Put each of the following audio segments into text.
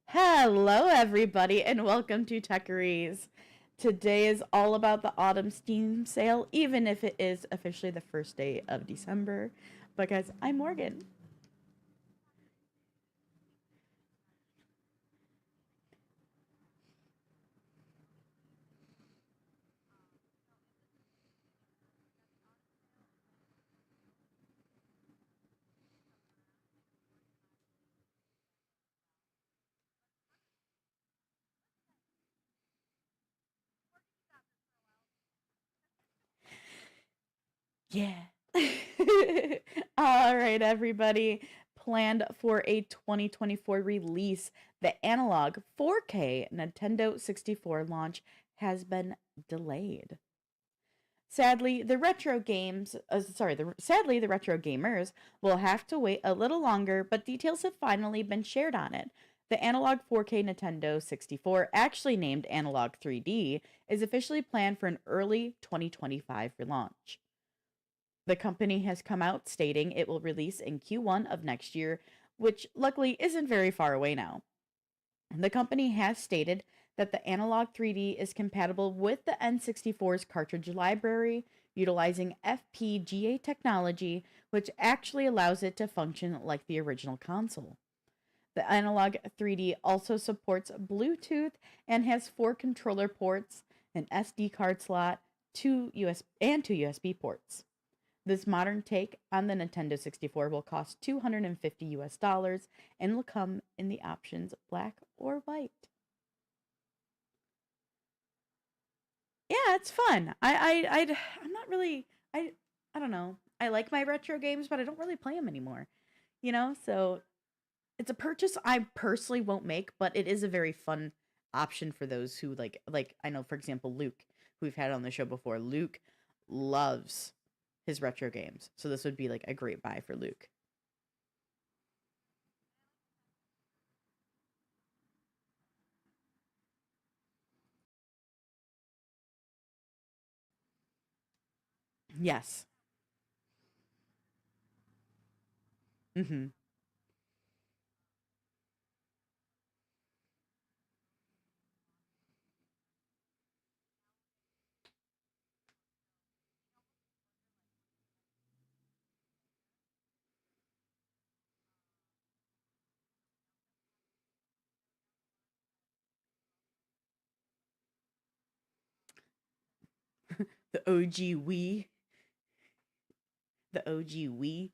Hello, everybody, and welcome to Techeries. Today is all about the autumn Steam sale, even if it is officially the first day of December, because I'm Morgan. Yeah. All right, everybody. Planned for a 2024 release, the analog 4K Nintendo 64 launch has been delayed. Sadly, the retro gamers will have to wait a little longer, but details have finally been shared on it. The Analog 4K Nintendo 64, actually named Analog 3D, is officially planned for an early 2025 relaunch. The company has come out stating it will release in Q1 of next year, which luckily isn't very far away now. The company has stated that the Analog 3D is compatible with the N64's cartridge library, utilizing FPGA technology, which actually allows it to function like the original console. The Analog 3D also supports Bluetooth and has 4 controller ports, an SD card slot, two USB ports. This modern take on the Nintendo 64 will cost $250 and will come in the options black or white. Yeah, it's fun. I'm not really I don't know. I like my retro games, but I don't really play them anymore. So it's a purchase I personally won't make, but it is a very fun option for those who like I know, for example, Luke, who we've had on the show before. Luke loves his retro games. So this would be like a great buy for Luke. Yes. Mhm. The OG Wii, the OG Wii.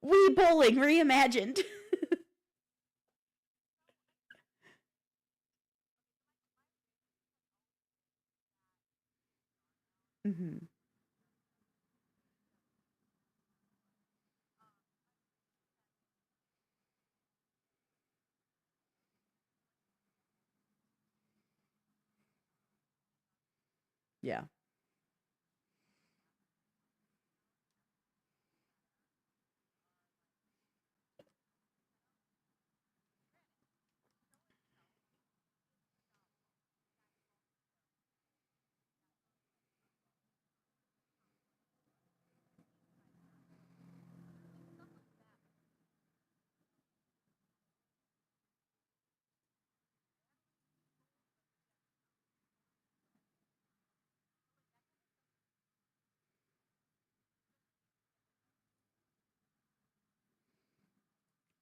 Wii bowling reimagined. Mhm. Yeah.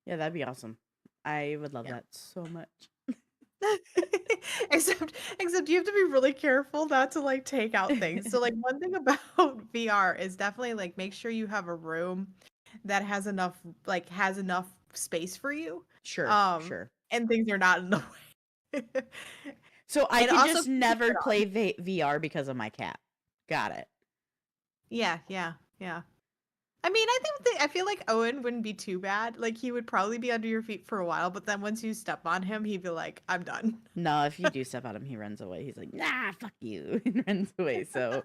Yeah, that'd be awesome. I would love Yeah. that so much. Except you have to be really careful not to like take out things. So like one thing about VR is definitely like make sure you have a room that has enough space for you. Sure, Um sure. and things are not in the way. So I And could also just keep your never shit on. play VR because of my cat. Got it. Yeah, yeah, yeah. I mean, I feel like Owen wouldn't be too bad. Like he would probably be under your feet for a while, but then once you step on him, he'd be like, "I'm done." No, if you do step on him, he runs away. He's like, nah, fuck you, and runs away. So,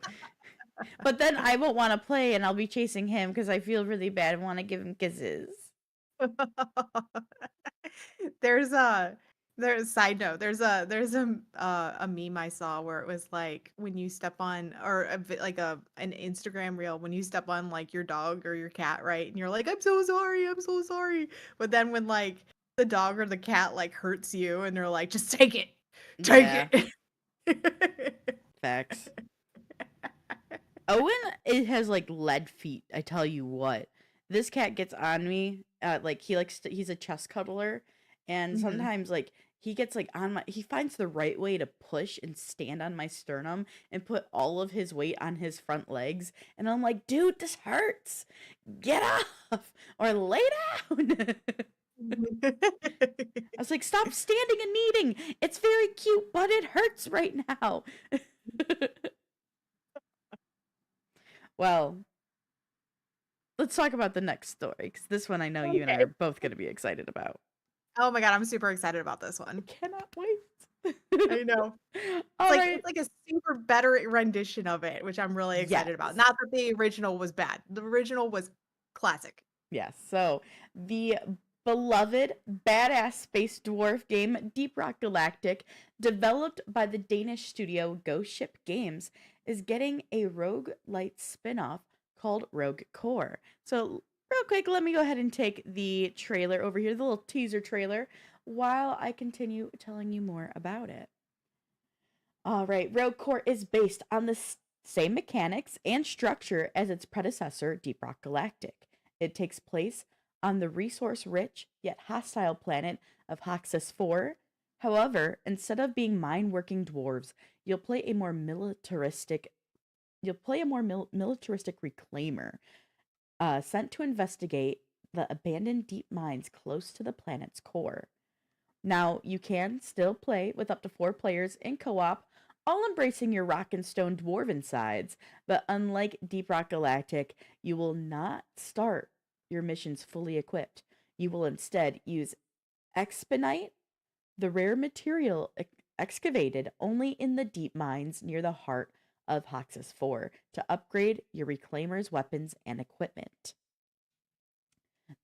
but then I won't want to play, and I'll be chasing him because I feel really bad and want to give him kisses. There's a There's side note, there's a meme I saw where it was like when you step on or like an Instagram reel when you step on like your dog or your cat, right? And you're like, I'm so sorry, I'm so sorry. But then when like the dog or the cat like hurts you and they're like, just take it. Take Yeah, it. facts. Owen, it has like lead feet. I tell you what, this cat gets on me. Like he likes to, he's a chest cuddler, and Mhm. sometimes like he gets like on my. He finds the right way to push and stand on my sternum and put all of his weight on his front legs, and I'm like, dude, this hurts. Get off or lay down. I was like, stop standing and kneading. It's very cute, but it hurts right now. Well, let's talk about the next story because this one I know you and I Okay. are both going to be excited about. Oh my god, I'm super excited about this I one. cannot wait. I know. All right. It's like a super better rendition of it, which I'm really Yes. excited about. Not that the original was bad. The original was classic. Yes. So the beloved badass space dwarf game Deep Rock Galactic, developed by the Danish studio Ghost Ship Games, is getting a roguelite spin-off called Rogue Core. So real quick, let me go ahead and take the trailer over here, the little teaser trailer, while I continue telling you more about it. All right, Rogue Core is based on the same mechanics and structure as its predecessor, Deep Rock Galactic. It takes place on the resource rich yet hostile planet of Hoxus 4. However, instead of being mine working dwarves, you'll play a more militaristic reclaimer, sent to investigate the abandoned deep mines close to the planet's core. Now, you can still play with up to 4 players in co op, all embracing your rock and stone dwarven sides, but unlike Deep Rock Galactic, you will not start your missions fully equipped. You will instead use Expedite, the rare material excavated only in the deep mines near the heart of Hoxus 4, to upgrade your Reclaimer's weapons and equipment.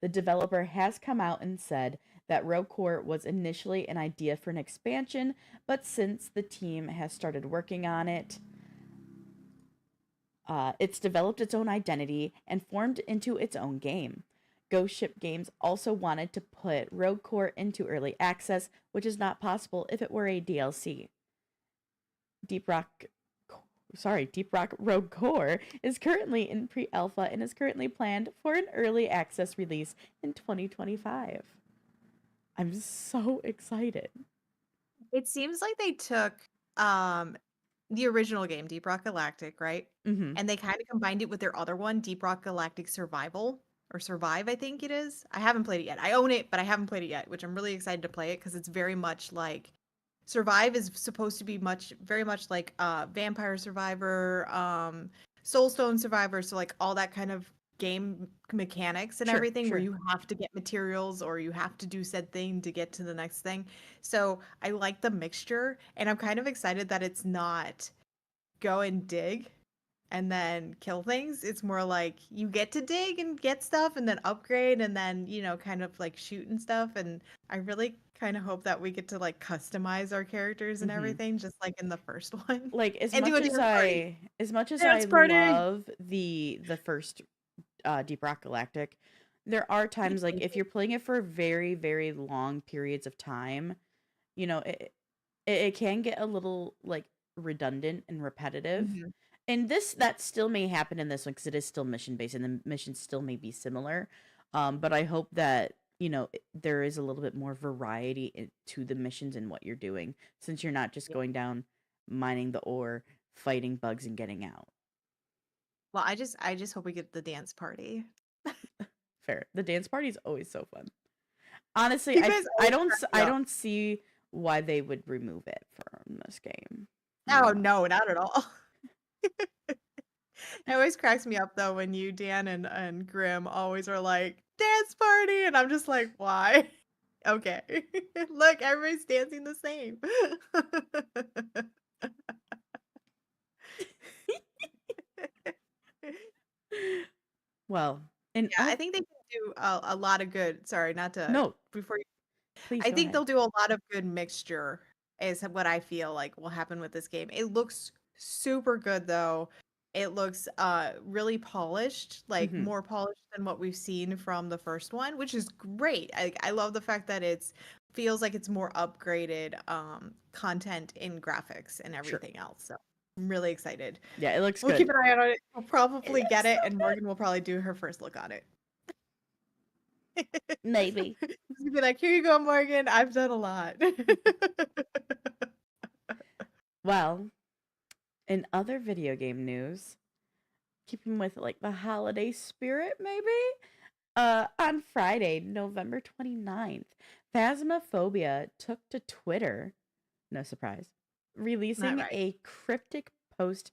The developer has come out and said that Rogue Core was initially an idea for an expansion, but since the team has started working on it, it's developed its own identity and formed into its own game. Ghost Ship Games also wanted to put Rogue Core into early access, which is not possible if it were a DLC. Deep Rock Deep Rock Rogue Core is currently in pre-alpha and is currently planned for an early access release in 2025. I'm so excited. It seems like they took um the original game, Deep Rock Galactic, right? Mhm. And they kind of combined it with their other one, Deep Rock Galactic Survival or Survive, I think it is. I haven't played it yet. I own it, but I haven't played it yet, which I'm really excited to play it because it's very much like Survive is supposed to be very much like Vampire Survivor, Soulstone Survivor, so like all that kind of game mechanics and Sure, everything where sure. you have to get materials or you have to do said thing to get to the next thing. So I like the mixture, and I'm kind of excited that it's not go and dig and then kill things. It's more like you get to dig and get stuff and then upgrade and then, kind of like shoot and stuff. And I really kind of hope that we get to like customize our characters and Mhm. everything, just like in the first one. Like And do a dance party. as much as I Dance party. love the first Deep Rock Galactic, there are times like if you're playing it for very very long periods of time, you know, it can get a little like redundant and repetitive. Mhm. And that still may happen in this one because it is still mission based and the missions still may be similar. But I hope that there is a little bit more variety to the missions and what you're doing, since you're not just Yeah. going down mining the ore, fighting bugs, and getting out. Well, I just hope we get the dance party. Fair. The dance party is always so fun. Honestly, You guys always crack me I up. don't see why they would remove it from this game. You Oh know. no, not at all. It always cracks me up though when you, Dan, and Grim always are like, dance party, and I'm just like, why? Okay. Look, everybody's dancing the same. Well, and Yeah, I think they can do a lot of good. Sorry, not to no, before you. Please I go think ahead. they'll do a lot of good mixture is what I feel like will happen with this game. It looks super good though. It looks really polished, like Hmm. more polished than what we've seen from the first one, which is great. I love the fact that it's feels like it's more upgraded content in graphics and Sure. everything else. So I'm really excited. Yeah, it looks We'll keep good. an eye on it. We'll It probably get looks so it, and Morgan will probably do her first look on it. good. Maybe. Just be like, here you go, Morgan. I've done a lot. Well, in other video game news, keeping with like the holiday spirit, maybe? On Friday, November 29th, Phasmophobia took to Twitter, no surprise, Not releasing right. a cryptic post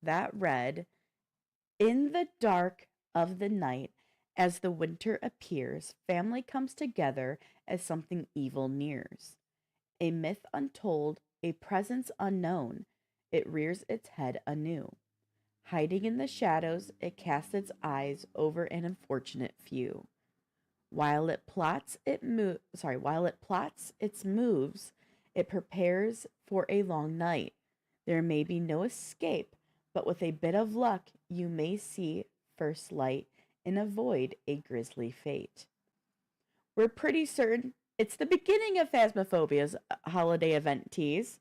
that read, "In the dark of the night, as the winter appears, family comes together as something evil nears. A myth untold, a presence unknown, it rears its head anew. Hiding in the shadows, it casts its eyes over an unfortunate few. While it plots its moves, it prepares for a long night. There may be no escape, but with a bit of luck, you may see first light and avoid a grisly fate." We're pretty certain it's the beginning of Phasmophobia's holiday event tease.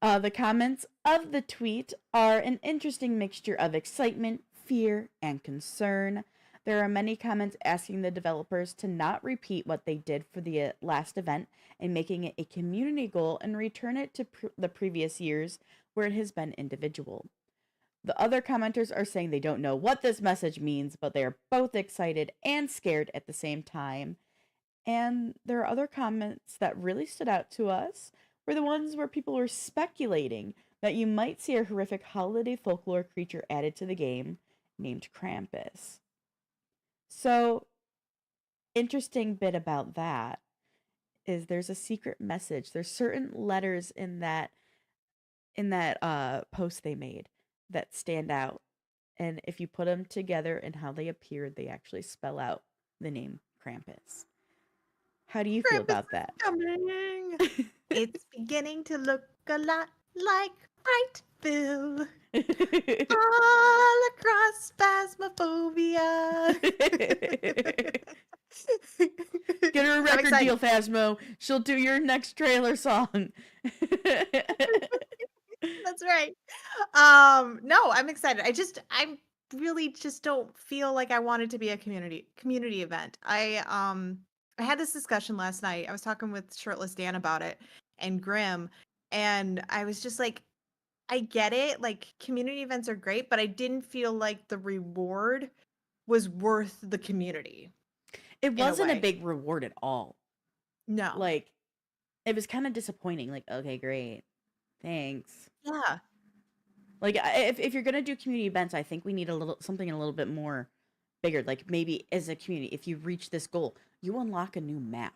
The comments of the tweet are an interesting mixture of excitement, fear, and concern. There are many comments asking the developers to not repeat what they did for the last event and making it a community goal and return it to the previous years where it has been individual. The other commenters are saying they don't know what this message means, but they are both excited and scared at the same time. And there are other comments that really stood out to us were the ones where people were speculating that you might see a horrific holiday folklore creature added to the game named Krampus. So, interesting bit about that is there's a secret message. There's certain letters in that post they made that stand out. And if you put them together and how they appeared, they actually spell out the name Krampus. How do you feel Krampus about is that? coming. It's beginning to look a lot like Frightville. All across Phasmophobia. Get her a I'm record excited. deal, Phasmo. She'll do your next trailer song. That's right. No, I'm excited. I really just don't feel like I want it to be a community event. I had this discussion last night. I was talking with Shirtless Dan about it and Grim, and I was just like, I get it. Like community events are great, but I didn't feel like the reward was worth the community It in a wasn't a way. big reward at all. No. Like, it was kind of disappointing. Like, okay, great. Thanks. Yeah. Like, if you're gonna do community events, I think we need a little something a little bit more bigger. Like maybe as a community, if you reach this goal, you unlock a new map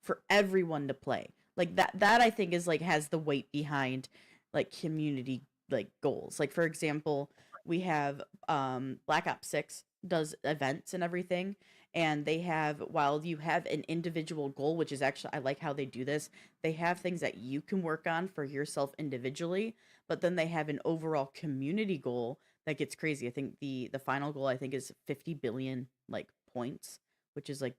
for everyone to play. Like that I think is like has the weight behind like community like goals. Like for example, we have Black Ops 6 does events and everything, and they have, while you have an individual goal, which is actually, I like how they do this, they have things that you can work on for yourself individually, but then they have an overall community goal that gets crazy. I think the final goal I think is 50 billion like points, which is like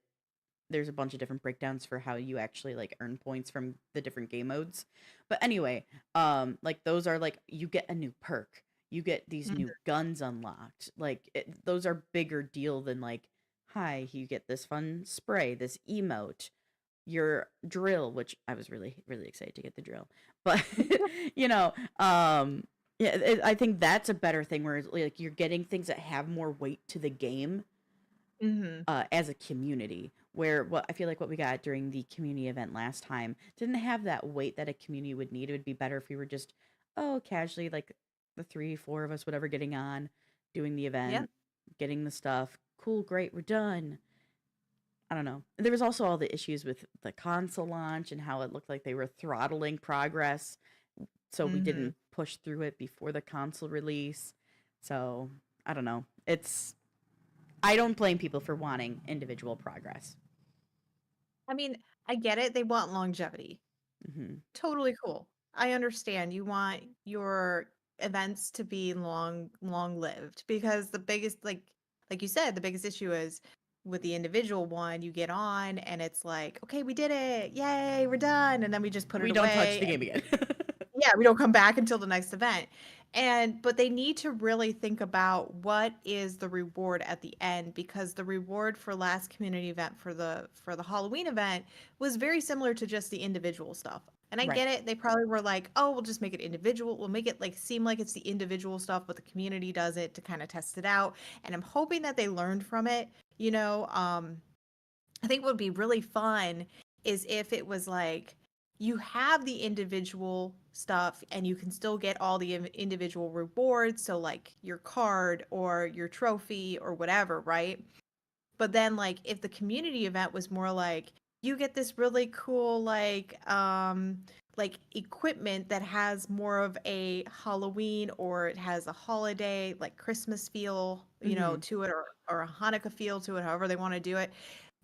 there's a bunch of different breakdowns for how you actually like earn points from the different game modes. But anyway, like those are like you get a new perk. You get these Mhm. new guns unlocked. Like those are bigger deal than like, hi, you get this fun spray, this emote, your drill, which I was really really excited to get the drill. But you know, yeah, I think that's a better thing where like you're getting things that have more weight to the game Mhm. as a community. Where what I feel like what we got during the community event last time didn't have that weight that a community would need. It would be better if we were just, oh, casually, like the three, four of us, whatever, getting on, doing the Yep. event, getting the stuff. Cool, great, we're done. I don't know. There was also all the issues with the console launch and how it looked like they were throttling progress, so we Mhm. didn't push through it before the console release. So I don't know. I don't blame people for wanting individual progress. I mean, I get it. They want longevity. Hmm. Totally cool. I understand. You want your events to be long lived because the biggest like you said, the biggest issue is with the individual one, you get on and it's like, okay, we did it. Yay, we're done. And then we just put it We don't touch away. the game again. Yeah, we don't come back until the next event. And but they need to really think about what is the reward at the end because the reward for last community event for the Halloween event was very similar to just the individual stuff. And I Right. get it. They probably were like, "Oh, we'll just make it individual. We'll make it like seem like it's the individual stuff, but the community does it to kind of test it out." And I'm hoping that they learned from it, you know. I think what would be really fun is if it was like you have the individual stuff and you can still get all the individual rewards. So, like your card or your trophy or whatever, right? But then, like, if the community event was more like you get this really cool, like equipment that has more of a Halloween or it has a holiday, like Christmas feel, Hmm. to it or a Hanukkah feel to it, however they want to do it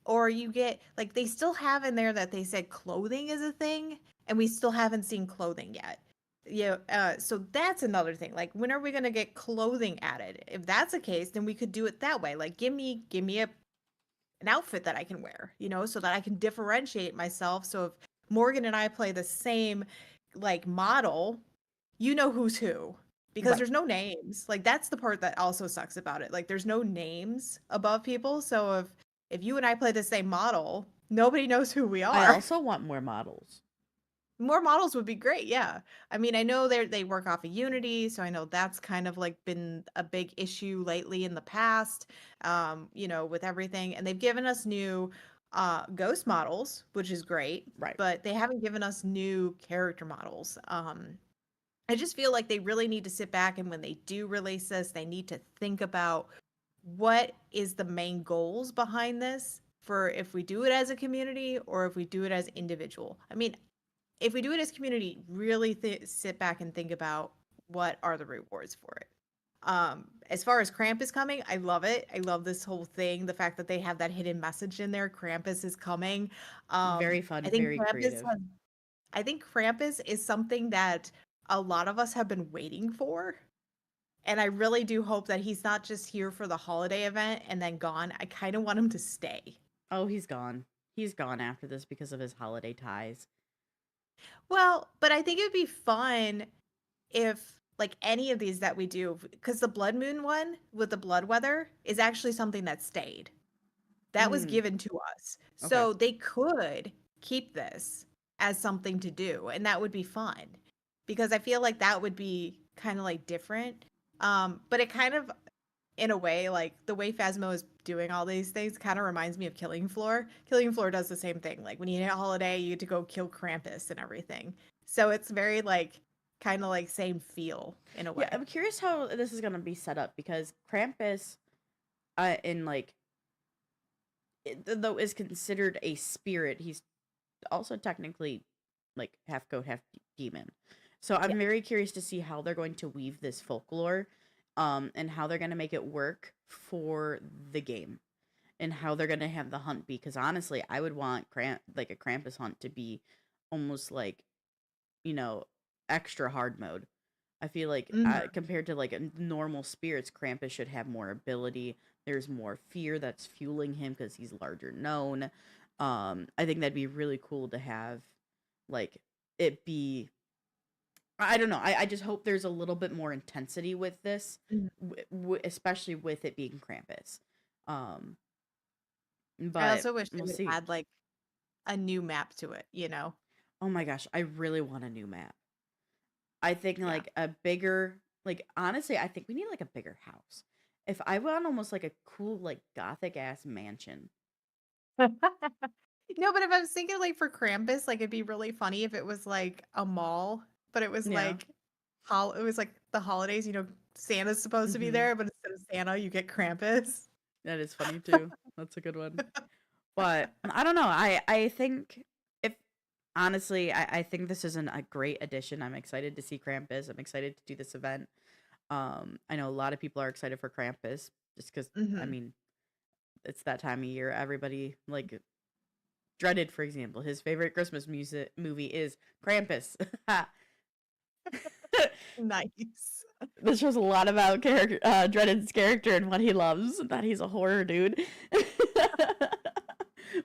or you get like they still have in there that they said clothing is a thing, and we still haven't seen clothing yet. Yeah, so that's another thing. Like, when are we gonna get clothing added? If that's the case, then we could do it that way. Like, give me an outfit that I can wear, so that I can differentiate myself. So if Morgan and I play the same like model, you know who's who because Right. there's no names. Like that's the part that also sucks about it. Like there's no names above people. So if you and I play the same model, nobody knows who we I are. also want more models. More models would be great. Yeah. I mean, I know they work off of Unity, so I know that's kind of like been a big issue lately in the past, with everything. And they've given us new ghost models, which is great, Right. but they haven't given us new character models. I just feel like they really need to sit back and when they do release this, they need to think about what is the main goals behind this for if we do it as a community or if we do it as individual. I mean, if we do it as community, really sit back and think about what are the rewards for it. As far as Krampus coming, I love it. I love this whole thing. The fact that they have that hidden message in there, Krampus is coming. Very I fun, think very Krampus creative. has, I think Krampus is something that a lot of us have been waiting for. And I really do hope that he's not just here for the holiday event and then gone. I kind of want him to stay. Oh, he's gone. He's gone after this because of his holiday ties. Well, but I think it'd be fun if like any of these that we do, because the Blood Moon one with the blood weather is actually something that stayed. That was Mm, given to us. okay. So they could keep this as something to do, and that would be fun. Because I feel like that would be kind of like different. But it kind of in a way, like the way Phasmo is doing all these things kind of reminds me of Killing Floor. Killing Floor does the same thing. Like when you hit a holiday, you get to go kill Krampus and everything. So it's very like kind of like same feel in a Yeah, way. I'm curious how this is gonna be set up because Krampus, in like, though is considered a spirit, he's also technically like half goat, half demon. So Yeah. I'm very curious to see how they're going to weave this folklore, and how they're gonna make it work for the game, and how they're gonna have the hunt be. Because honestly, I would want like a Krampus hunt to be almost like, you know, extra hard mode. I feel like, Hmm. compared to like a normal spirits, Krampus should have more ability. There's more fear that's fueling him because he's larger known. I think that'd be really cool to have, like, it be. I don't know. I just hope there's a little bit more intensity with this, especially with it being Krampus. Um, I but also wish they we'll would see. add like a new map to it. Oh my gosh, I really want a new map. I think Yeah. like a bigger, like, honestly, I think we need like a bigger house. If I want almost like a cool like gothic ass mansion. No, but if I was thinking like for Krampus, like it'd be really funny if it was like a mall, but it was Yeah. like it was like the holidays, Santa's supposed to be Hmm. there, but instead of Santa, you get Krampus. That is funny too. That's a good one. But I don't know. I think, if honestly, I think this is a great addition. I'm excited to see Krampus. I'm excited to do this event. I know a lot of people are excited for Krampus just because, I Hmm. mean, it's that time of year. Everybody like Dreaded, for example, his favorite Christmas music movie is Krampus. Nice. This shows a lot about Dreaded's character and what he loves. That he's a horror dude.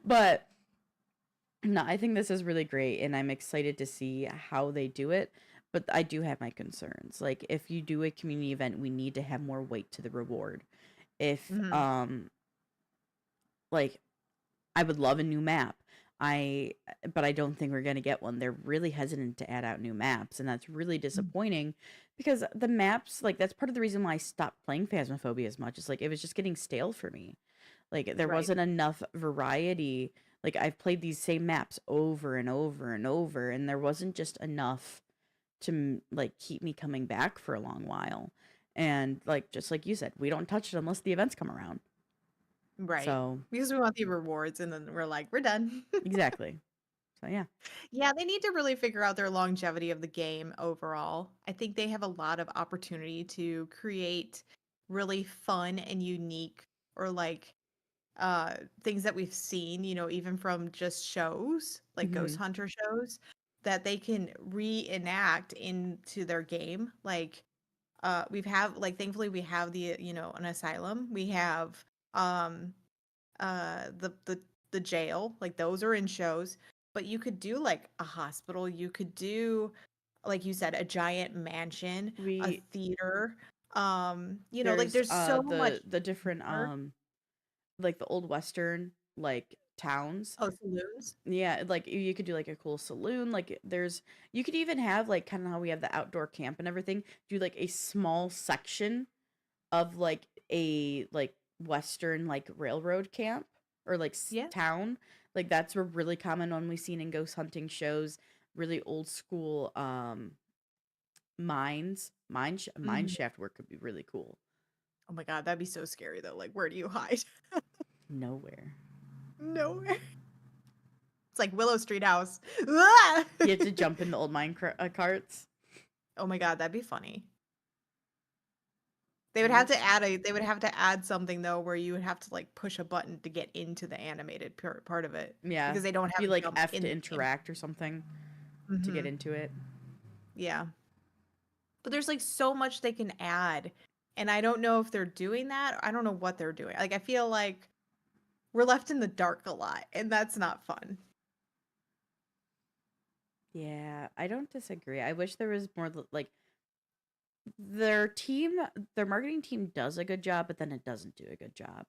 But no, I think this is really great, and I'm excited to see how they do it. But I do have my concerns. Like, if you do a community event, we need to have more weight to the reward. If Hmm. like, I would love a new map. I but I don't think we're gonna get one. They're really hesitant to add out new maps, and that's really disappointing because the maps, like, that's part of the reason why I stopped playing Phasmophobia as much. It's like it was just getting stale for me. Like, there Right. wasn't enough variety. Like, I've played these same maps over and over and over, and there wasn't just enough to like keep me coming back for a long while. And like just like you said, we don't touch it unless the events come around. Right. So Because we want the rewards and then we're like, we're done. exactly. So yeah. Yeah, they need to really figure out their longevity of the game overall. I think they have a lot of opportunity to create really fun and unique or like things that we've seen, even from just shows, like Ghost Hmm. Hunter shows, that they can reenact into their game. Like we've have like thankfully we have the an asylum. We have um the jail, like those are in shows, but you could do like a hospital, you could do like you said a giant mansion, a We theater, like there's there's so much the different more. like the old western like towns. Oh, saloons. Yeah, like you could do like a cool saloon. Like there's you could even have like kind of how we have the outdoor camp and everything. Do like a small section of like a like western like railroad camp or like Yeah. town. Like that's a really common one we've seen in ghost hunting shows. Really old school mine Mhm. shaft work could be really cool. Oh my god, that'd be so scary though. Like, where do you hide? Nowhere. Nowhere. It's like Willow Street House. Ah! You have to jump in the old carts. Oh my god, that'd be funny. Yes. They would have to add something though where you would have to like push a button to get into the animated part of it Yeah. because they don't have Be a like jump F in to the game. interact or something to get Hmm. into it. Yeah. But there's like so much they can add, and I don't know if they're doing that. I don't know what they're doing. Like I feel like we're left in the dark a lot, and that's not fun. Yeah, I don't disagree. I wish there was more like their team, their marketing team does a good job, but then it doesn't do a good job.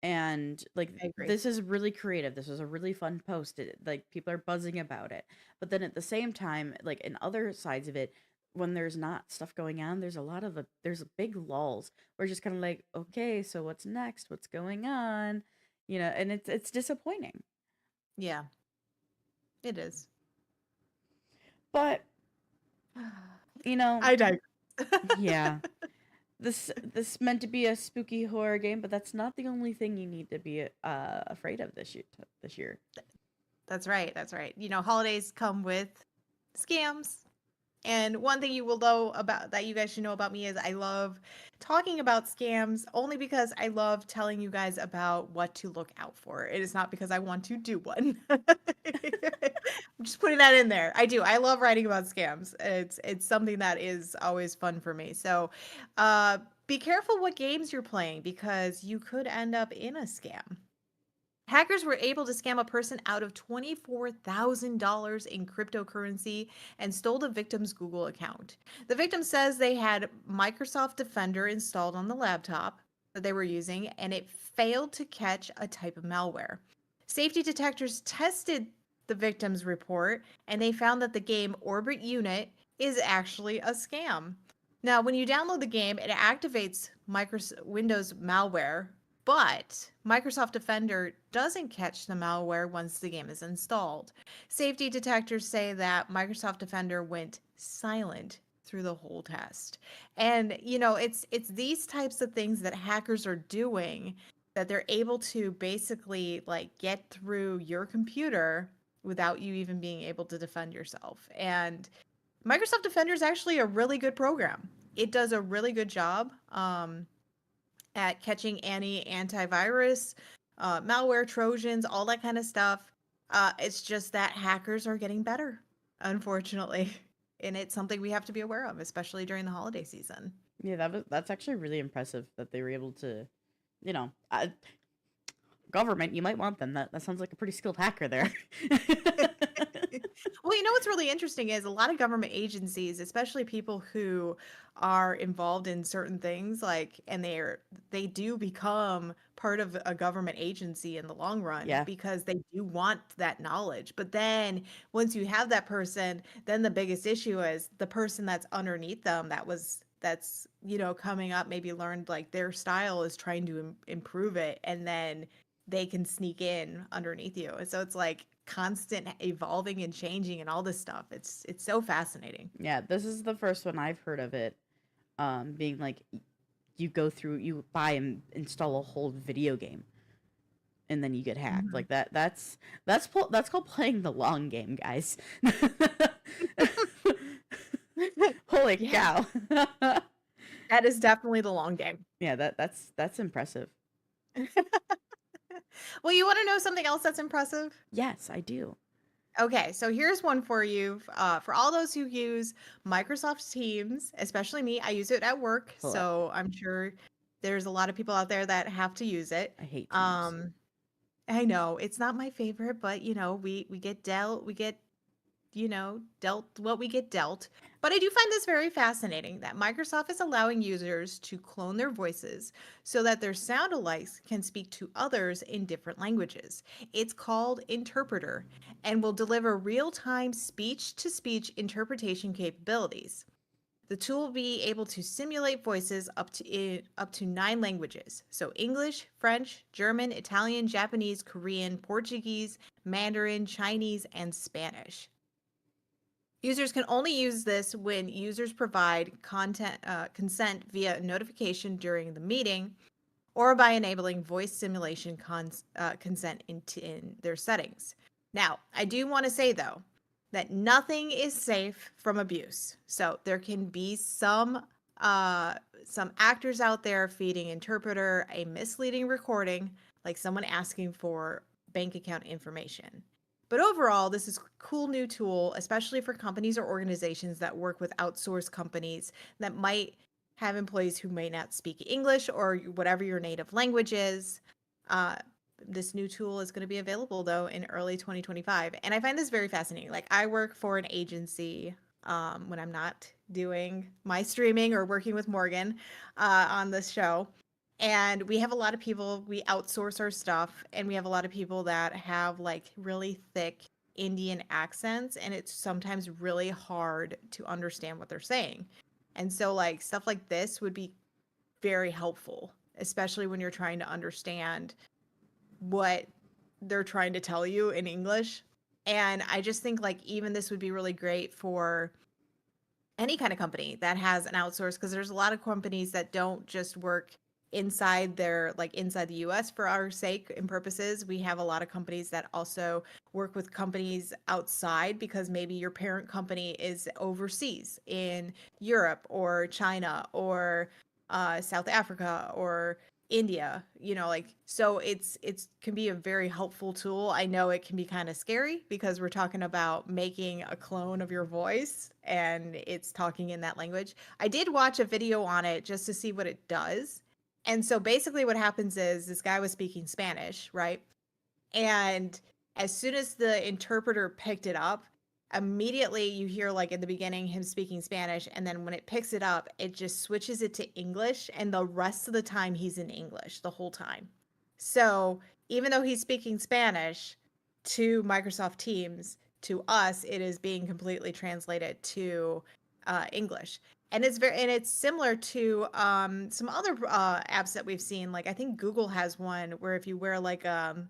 And like I agree. this is really creative. This was a really fun post. Like people are buzzing about it. But then at the same time, like in other sides of it, when there's not stuff going on, there's a lot of there's a big lulls. We're just kind of like, okay, so what's next? What's going on? And it's disappointing. Yeah, it is. But you know, I digress. yeah, this meant to be a spooky horror game, but that's not the only thing you need to be afraid of this year. This year. That's right. That's right. Holidays come with scams. And one thing you will know about that you guys should know about me is I love talking about scams only because I love telling you guys about what to look out for. It is not because I want to do one. I'm just putting that in there. I do. I love writing about scams. It's something that is always fun for me. So, uh be careful what games you're playing because you could end up in a scam. Hackers were able to scam a person out of $24,000 in cryptocurrency and stole the victim's Google account. The victim says they had Microsoft Defender installed on the laptop that they were using, and it failed to catch a type of malware. Safety detectors tested the victim's report, and they found that the game Orbit Unit is actually a scam. Now, when you download the game, it activates Microsoft Windows malware, but Microsoft Defender doesn't catch the malware once the game is installed. Safety detectors say that Microsoft Defender went silent through the whole test. And it's these types of things that hackers are doing that they're able to basically like get through your computer without you even being able to defend yourself. And Microsoft Defender is actually a really good program. It does a really good job. At catching any antivirus, malware, trojans, all that kind of stuff. It's just that hackers are getting better, unfortunately. And it's something we have to be aware of, especially during the holiday season. Yeah, that's actually really impressive that they were able to, you know, government. You might want them. That sounds like a pretty skilled hacker there. Well, what's really interesting is a lot of government agencies, especially people who are involved in certain things, like, and they do become part of a government agency in the long run Yeah, because they do want that knowledge. But then once you have that person, then the biggest issue is the person that's underneath them that's coming up, maybe learned like their style is trying to improve it, and then they can sneak in underneath you. And so it's like constant evolving and changing and all this stuff. It's so fascinating. yeah. This is the first one I've heard of it. Being like, you go through, you buy and install a whole video game, and then you get hacked Mhm. like that. That's called playing the long game, guys. Holy Yeah, cow. that is definitely the long game. Yeah, that's impressive. Well, you want to know something else that's impressive? Yes, I do. Okay, so here's one for you. For all those who use Microsoft Teams, especially me, I use it at work, Hold up. so I'm sure there's a lot of people out there that have to use it. I hate Teams. Um, I know it's not my favorite, but we get dealt what we get dealt. But I do find this very fascinating that Microsoft is allowing users to clone their voices so that their sound alikes can speak to others in different languages. It's called Interpreter and will deliver real time speech to speech interpretation capabilities. The tool will be able to simulate voices up to 9 languages. So English, French, German, Italian, Japanese, Korean, Portuguese, Mandarin, Chinese, and Spanish. Users can only use this when users provide consent via notification during the meeting or by enabling voice simulation consent in their settings. Now, I do want to say though that nothing is safe from abuse. So there can be some actors out there feeding Interpreter a misleading recording, like someone asking for bank account information. But overall, this is a cool new tool, especially for companies or organizations that work with outsourced companies that might have employees who may not speak English or whatever your native language is. Uh, this new tool is going to be available though in early 2025. And I find this very fascinating. Like, I work for an agency when I'm not doing my streaming or working with Morgan on this show. And we have a lot of people, we outsource our stuff, and we have a lot of people that have like really thick Indian accents, and it's sometimes really hard to understand what they're saying. And so, like, stuff like this would be very helpful, especially when you're trying to understand what they're trying to tell you in English. And I just think like even this would be really great for any kind of company that has an outsource, because there's a lot of companies that don't just work inside the US for our sake and purposes. We have a lot of companies that also work with companies outside because maybe your parent company is overseas in Europe or China or South Africa or India, like, so it's can be a very helpful tool. I know it can be kind of scary because we're talking about making a clone of your voice and it's talking in that language. I did watch a video on it just to see what it does. And so basically what happens is this guy was speaking Spanish, right? And as soon as the interpreter picked it up, immediately you hear like in the beginning him speaking Spanish, and then when it picks it up, it just switches it to English, and the rest of the time he's in English the whole time. So even though he's speaking Spanish to Microsoft Teams, to us it is being completely translated to English. And it's similar to some other apps that we've seen. Like I think Google has one where if you wear like an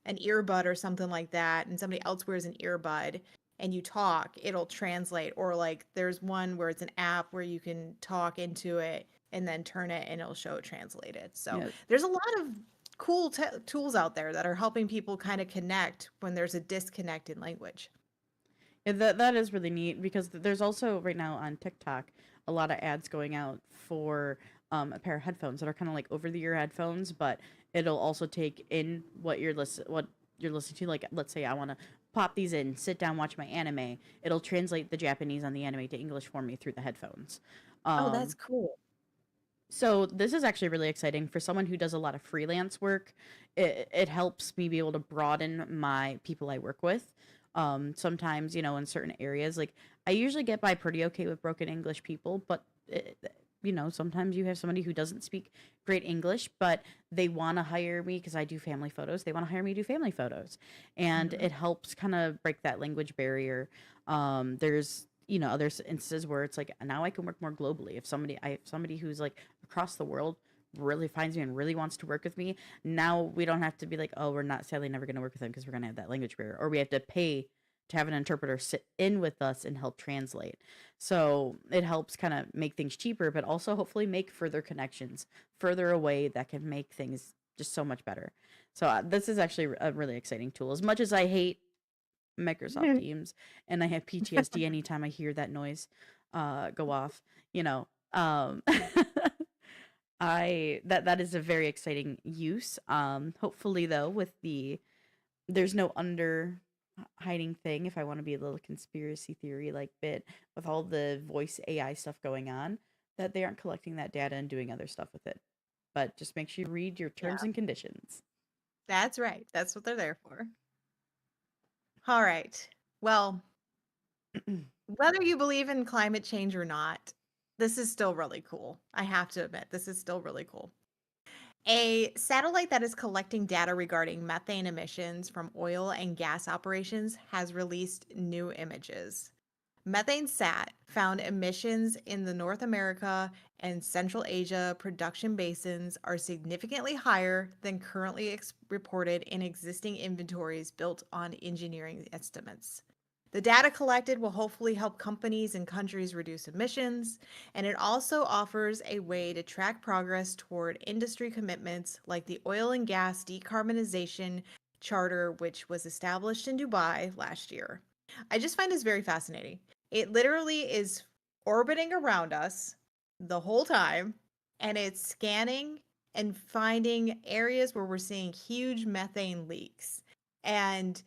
earbud or something like that, and somebody else wears an earbud and you talk, it'll translate. Or like there's one where it's an app where you can talk into it and then turn it and it'll show it translated. So Yeah, there's a lot of cool tools out there that are helping people kind of connect when there's a disconnect in language. yeah, that is really neat because there's also right now on TikTok a lot of ads going out for a pair of headphones that are kind of like over the ear headphones, but it'll also take in what you're listen what you're listening to. Like, let's say I want to pop these in, sit down, watch my anime. It'll translate the Japanese on the anime to English for me through the headphones. Oh, that's Um, cool. so this is actually really exciting for someone who does a lot of freelance work. It helps me be able to broaden my people I work with. Sometimes, in certain areas, like I usually get by pretty okay with broken English people, but sometimes you have somebody who doesn't speak great English, but they want to hire me because I do family photos. They want to hire me to do family photos, and Mhm. it helps kind of break that language barrier. There's other instances where it's like now I can work more globally. If I have somebody who's like across the world really finds me and really wants to work with me, now we don't have to be like, oh, we're not sadly never going to work with them because we're going to have that language barrier, or we have to pay to have an interpreter sit in with us and help translate. So it helps kind of make things cheaper, but also hopefully make further connections further away that can make things just so much better. So this is actually a really exciting tool. As much as I hate Microsoft Teams and I have PTSD anytime I hear that noise go off, I that is a very exciting use. Hopefully though, there's no under hiding thing, if I want to be a little conspiracy theory like bit with all the voice AI stuff going on, that they aren't collecting that data and doing other stuff with it. But just make sure you read your terms Yeah, and conditions. that's right. That's what they're there for. All right. Well, whether you believe in climate change or not, this is still really cool. I have to admit, this is still really cool. A satellite that is collecting data regarding methane emissions from oil and gas operations has released new images. MethaneSat found emissions in the North America and Central Asia production basins are significantly higher than currently reported in existing inventories built on engineering estimates. The data collected will hopefully help companies and countries reduce emissions, and it also offers a way to track progress toward industry commitments like the Oil and Gas Decarbonization Charter, which was established in Dubai last year. I just find this very fascinating. It literally is orbiting around us the whole time, and it's scanning and finding areas where we're seeing huge methane leaks. And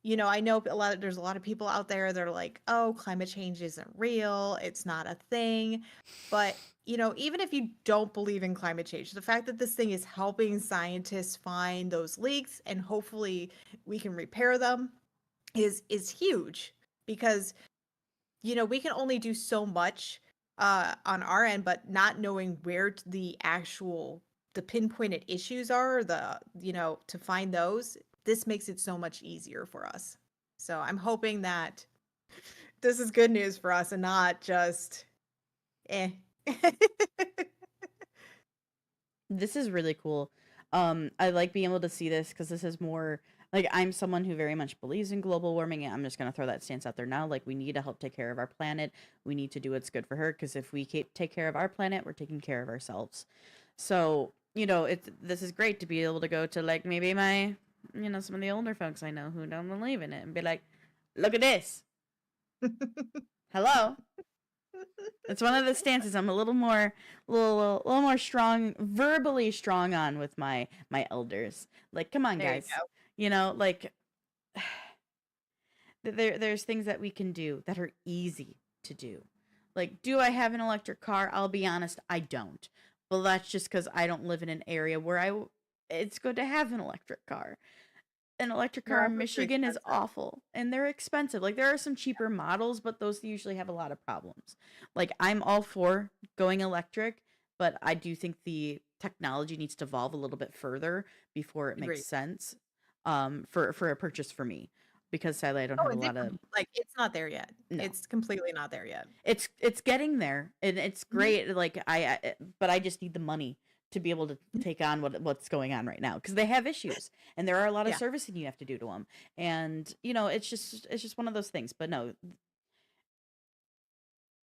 I know there's a lot of people out there that are like, "Oh, climate change isn't real. It's not a thing." But, even if you don't believe in climate change, the fact that this thing is helping scientists find those leaks and hopefully we can repair them is huge because we can only do so much on our end, but not knowing where the pinpointed issues are, to find those, this makes it so much easier for us. So I'm hoping that this is good news for us and not just eh. This is really cool. I like being able to see this because this is more like I'm someone who very much believes in global warming. And I'm just gonna throw that stance out there now. Like we need to help take care of our planet. We need to do what's good for her because if we take care of our planet, we're taking care of ourselves. So this is great to be able to go to like maybe some of the older folks I know who don't believe in it and be like, look at this. Hello. It's one of the stances I'm a little more strong, verbally strong on with my elders. Like, come on, There you guys. Like there's things that we can do that are easy to do. Like, do I have an electric car? I'll be honest, I don't. But that's just because I don't live in an area where it's good to have an electric car. An electric go. car No, in that's too Michigan is expensive. awful and they're expensive. Like there are some cheaper models, but those usually have a lot of problems. Like I'm all for going electric, but I do think the technology needs to evolve a little bit further before it makes Agreed. sense for a purchase for me because sadly I don't Oh, have a and lot of like it's not there yet. no. It's completely not there yet. It's getting there and it's Mhm. great like but I just need the money to be able to take on what's going on right now because they have issues and there are a lot of Yeah. servicing you have to do to them and it's just one of those things but no,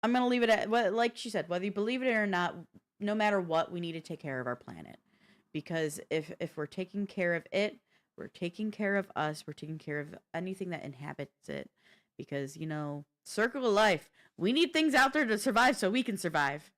I'm gonna leave it at what, like she said, whether you believe it or not, no matter what, we need to take care of our planet because if we're taking care of it, we're taking care of us, we're taking care of anything that inhabits it because circle of life, we need things out there to survive so we can survive.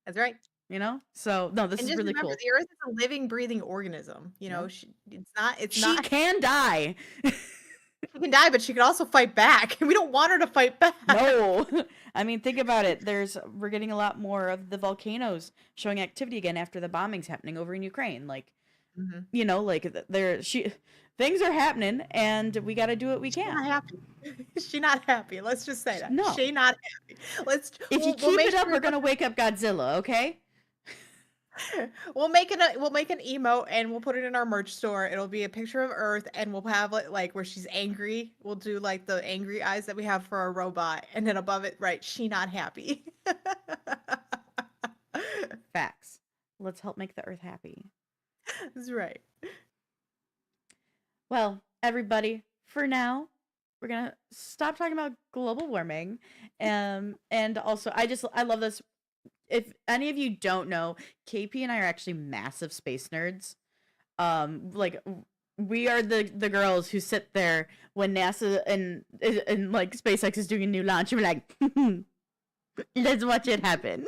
That's right. you know? So, no, this And is just really remember, cool. the Earth is a living, breathing organism. You know, Yep. she it's She not can die. she can die, but she can also fight back. We don't want her to fight back. No. I mean, think about it. We're getting a lot more of the volcanoes showing activity again after the bombings happening over in Ukraine. Like, Mhm. you know, like things are happening and we got to do what we She not can. happy. She not happy. Let's just say that. No. She not happy. If you We'll keep make it up, sure we're going to wake up Godzilla, okay? we'll make an emote and we'll put it in our merch store. It'll be a picture of Earth and we'll have like where she's angry. We'll do like the angry eyes that we have for our robot and then above it, right, she not happy. Facts. Let's help make the earth happy. That's right. Well, everybody, for now, we're gonna stop talking about global warming. And also I love this. If any of you don't know, KP and I are actually massive space nerds. Like we are the girls who sit there when NASA and like SpaceX is doing a new launch and we're like, let's watch it happen.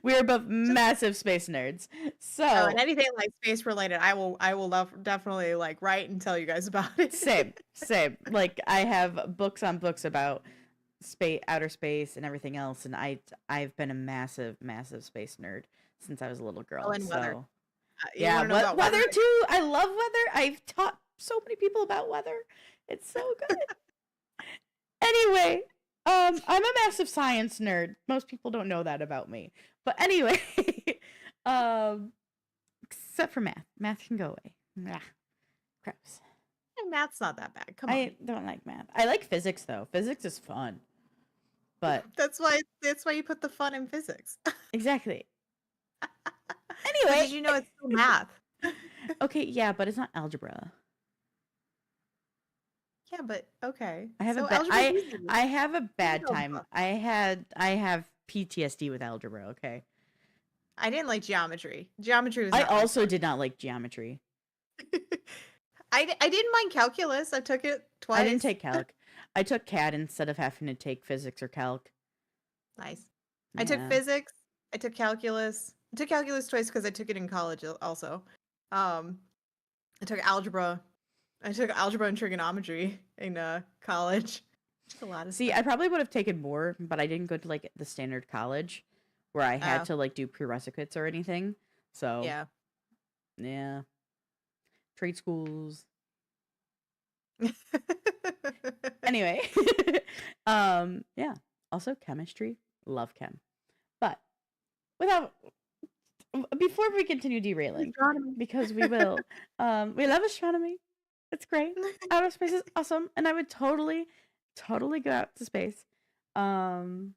We're both Just massive space nerds. oh, and So anything like space related, I will definitely like write and tell you guys about it. same. Like I have books on books about space, outer space, and everything else, and I've been a massive space nerd since I was a little Oh, girl. and weather. So You yeah, want to know what about weather? weather too? I love weather. I've taught so many people about weather. It's so good. Anyway, I'm a massive science nerd. Most people don't know that about me. But anyway, um, except for math. Math can go away. Ah, gross. Math's not that bad. Come on. I don't like math. I like physics though. Physics is fun. But That's why you put the fun in physics. exactly. But Anyway. did you know it's still math? Okay, yeah, but it's not algebra. Yeah, but okay. I have a So bad algebra's easy. I have a bad time. Algebra. I have PTSD with algebra, okay? I didn't like geometry. Geometry was I not my also forte. did not like geometry. I didn't mind calculus. I took it I didn't twice. take calc. I took CAD instead of having to take physics or calc. Nice. I took Yeah. physics. I took calculus. I took calculus twice because I took it in college also. Um, I took algebra. I took algebra and trigonometry in college. Took a lot of See, stuff. I probably would have taken more, but I didn't go to like the standard college where I had Oh, to like do prerequisites or anything. So, yeah. yeah. Trade schools. Anyway, yeah. Also chemistry, love chem. But without before we continue derailing, Astronomy. because we will, we love astronomy. It's great. Outer space is awesome, and I would totally go out to space. Um,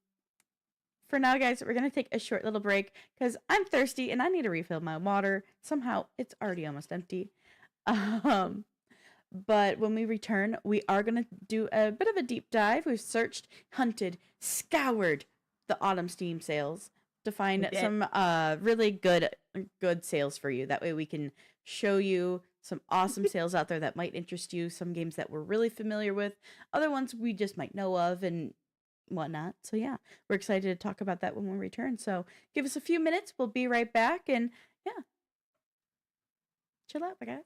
for now, guys, we're gonna take a short little break because I'm thirsty and I need to refill my water. Somehow, it's already almost empty. Um, but when we return, we are going to do a bit of a deep dive. We've searched, hunted, scoured the autumn Steam sales to We find did. some really good sales for you. That way we can show you some awesome sales out there that might interest you, some games that we're really familiar with, other ones we just might know of and whatnot. So yeah, we're excited to talk about that when we return. So give us a few minutes. We'll be right back and yeah, chill out, guys.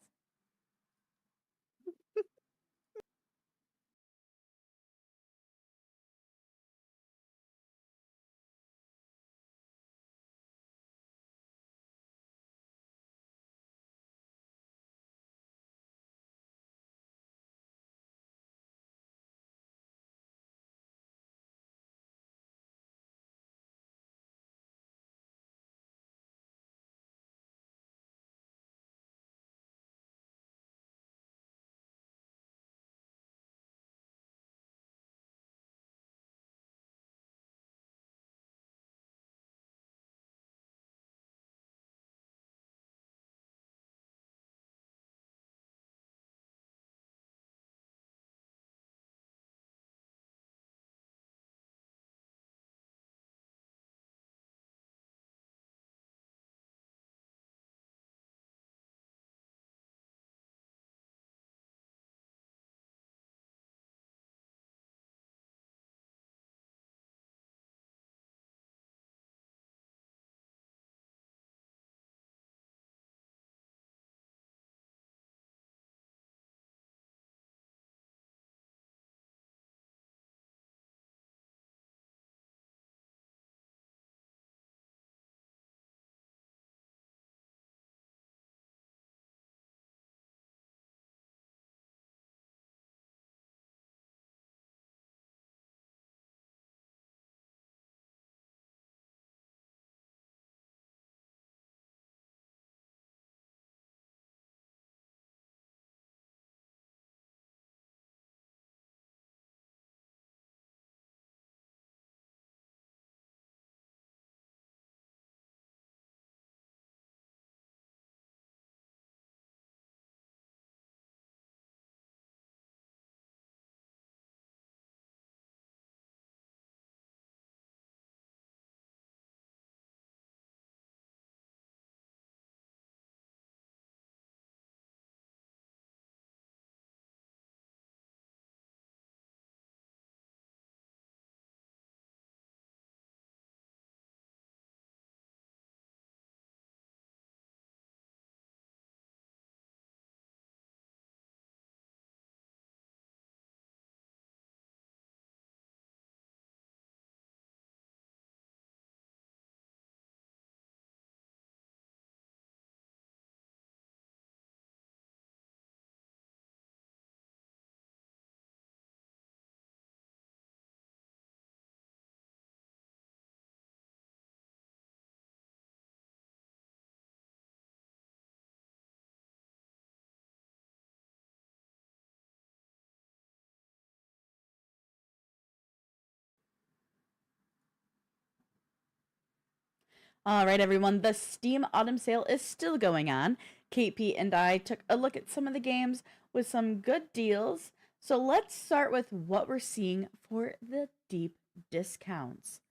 All right, everyone. The Steam Autumn Sale is still going on. Kate Pete and I took a look at some of the games with some good deals. So let's start with what we're seeing for the deep discounts.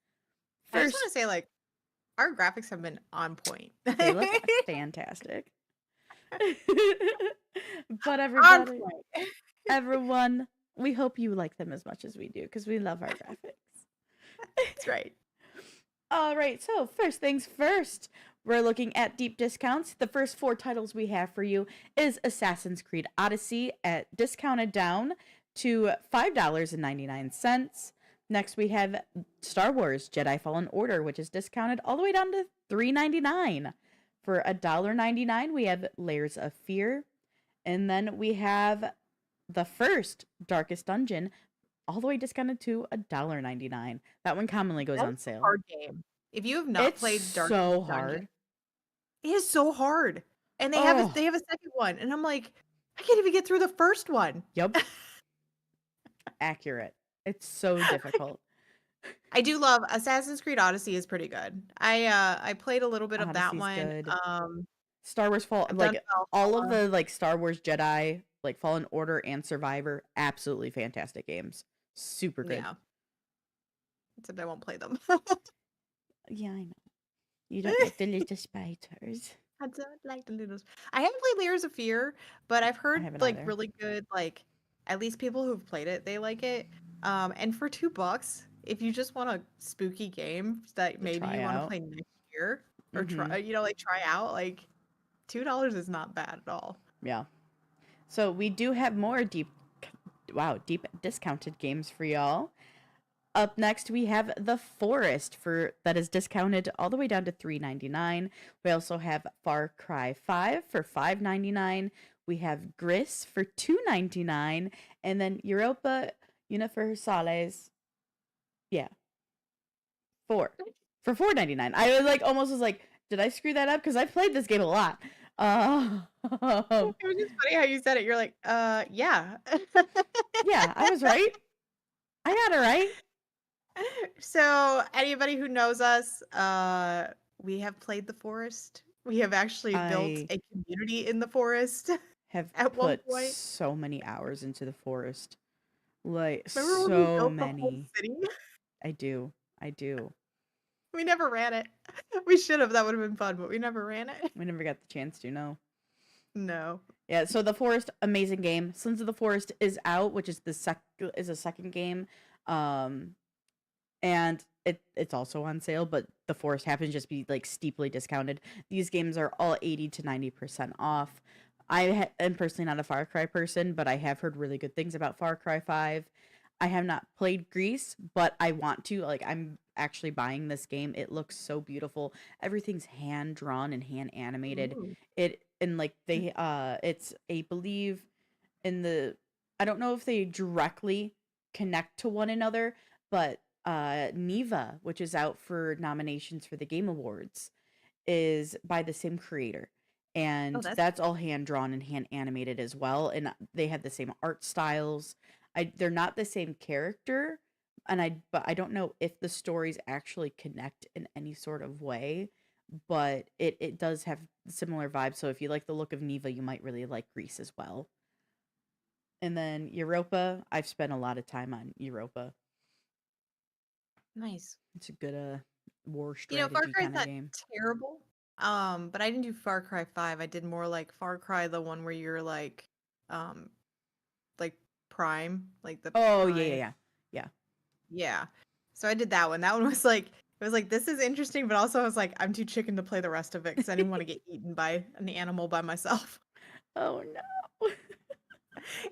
I just want First, to say, like, our graphics have been on point. they look fantastic. But On everybody, point. everyone, we hope you like them as much as we do because we love our graphics. That's right. All right, so first things first, we're looking at deep discounts. The first four titles we have for you is Assassin's Creed Odyssey at discounted down to $5.99. Next, we have Star Wars Jedi Fallen Order, which is discounted all the way down to $3.99. For $1.99, we have Layers of Fear. And then we have the first Darkest Dungeon, all the way discounted to $1.99. That one commonly goes That's on a sale. hard game. If you have not It's played Darkest so Dungeon, hard. it is so hard. And they have Oh, a second one, and I'm like, I can't even get through the first one. yep, accurate. It's so difficult. I do love Assassin's Creed Odyssey is pretty good. I played a little bit of that Odyssey's one. good. Star Wars Fall, I've done like all of Valhalla. the like Star Wars Jedi, like Fallen Order and Survivor, absolutely fantastic games. Super good. Yeah. Except I won't play them. Yeah, I know. You don't like the little spiders. I don't like the little. I haven't played Layers of Fear, but I've I heard haven't like either. really good, like at least people who've played it, they like it. And for $2, if you just want a spooky game that To maybe try you want to out. play next year or Mm-hmm. try, like try out, like $2 is not bad at all. Yeah. So we do have more deep discounted games for y'all. Up next, we have The Forest that is discounted all the way down to $3.99. We also have Far Cry 5 for $5.99. We have Gris for $2.99, and then Europa Universales, yeah, for $4.99. I was like almost was like, did I screw that up? Because I've played this game a lot. Uh, It was just funny how you said it. You're like, yeah. yeah, I was right. I got it right. So, anybody who knows us, we have played the forest. We have actually built I a community in the forest have at one put point. so many hours into the forest. Like, Remember when we so built the whole many. city? I do. I do. We never ran it. We should have. That would have been fun, but we never ran it. We never got the chance to, no. No. Yeah, so The Forest, amazing game. Sons of the Forest is out, which is a second game. Um and it's also on sale, but The Forest happens to just be like steeply discounted. These games are all 80 to 90% off. Am personally not a Far Cry person, but I have heard really good things about Far Cry 5. I have not played Greece, but I want to. Like, I'm actually buying this game. It looks so beautiful. Everything's hand drawn and hand animated. Ooh. It and like they it's I believe in the I don't know if they directly connect to one another, but Neva, which is out for nominations for the Game Awards, is by the same creator. Oh, And that's that's all hand drawn and hand animated as well. And they have the same art styles. They're not the same character, but I don't know if the stories actually connect in any sort of way. But it does have similar vibes. So if you like the look of Neva, you might really like Greece as well. And then Europa, I've spent a lot of time on Europa. nice. It's a good war Far strategy Cry's kind of not game. terrible. But I didn't do Far Cry 5. I did more like Far Cry, the one where you're um, like Prime, like the Oh yeah, yeah, Prime. yeah, yeah. Yeah. So I did that one. That one was like, it was like, this is interesting, but also I was like, I'm too chicken to play the rest of it because I didn't want to get eaten by an animal by myself. Oh no.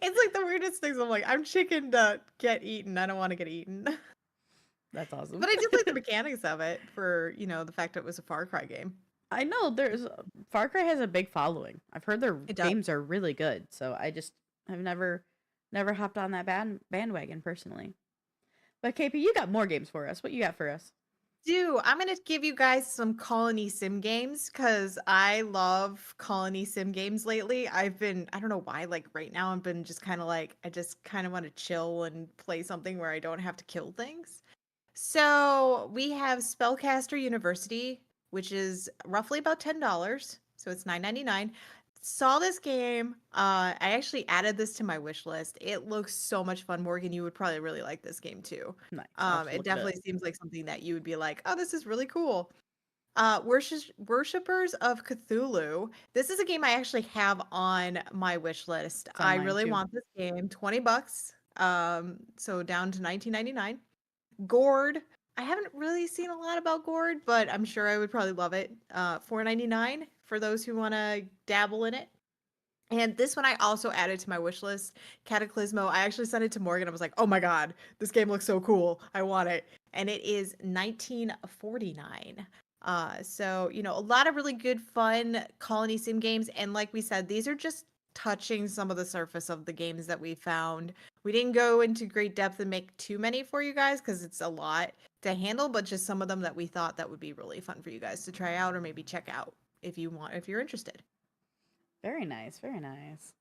It's like the weirdest things. I'm like, I'm chicken to get eaten. I don't want to get eaten. That's awesome. But I did like the mechanics of it for, the fact that it was a Far Cry game. I know Far Cry has a big following. I've heard their It does. games are really good, so I just have never hopped on that bandwagon personally. But KP, you got more games for us. What you got for us? I'm going to give you guys some colony sim games because I love colony sim games lately. I don't know why, like right now, I've been just kind of like, I just kind of want to chill and play something where I don't have to kill things. So we have Spellcaster University. which is roughly about $10. So it's 9.99. Saw this game. I actually added this to my wish list. It looks so much fun. Morgan, you would probably really like this game too. Nice. I'll have to It look it up. definitely seems like something that you would be like, oh, this is really cool. Worshippers of Cthulhu. This is a game I actually have on my wish list. It's on I mine really too. want this game. $20. So down to 19.99. Gourd. I haven't really seen a lot about Gourd, but I'm sure I would probably love it. 4.99 for those who want to dabble in it. And this one I also added to my wish list, Cataclysmo. I actually sent it to Morgan. I was like, "Oh my god, this game looks so cool. I want it." And it is 1949. So a lot of really good, fun colony sim games. And like we said, these are just touching some of the surface of the games that we found. We didn't go into great depth and make too many for you guys because it's a lot to handle, but just some of them that we thought that would be really fun for you guys to try out or maybe check out if you're interested. Very nice. Very nice.